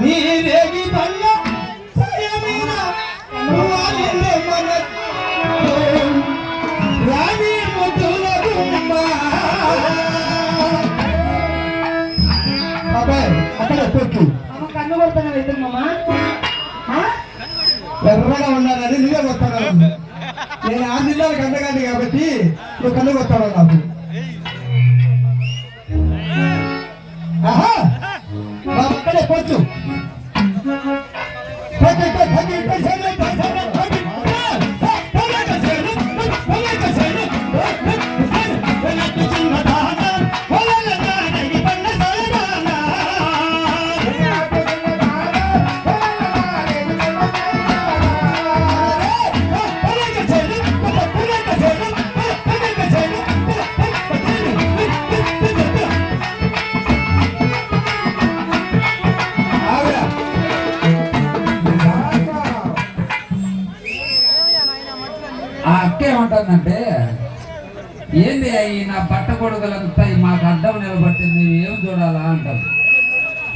నీరేగి పల్ల రాణి ముద్దుల అక్కడ పెట్టు కన్ను కొడుతున్నా వెళ్తున్నామా ఎర్రగా ఉండాలని నువ్వే కొట్టాను. నేను ఆ జిల్లాలకు అందగాని కాబట్టి నువ్వు కన్ను కొట్టావు నాకు. ఆహా అక్కడే పోచ్చు ఆ అక్క ఏమంటుందంటే, ఏంది అయ్యి నా బట్ట కొడుకులంతా మాకు అడ్డం నిలబట్టింది, ఏం చూడాలా అంటారు.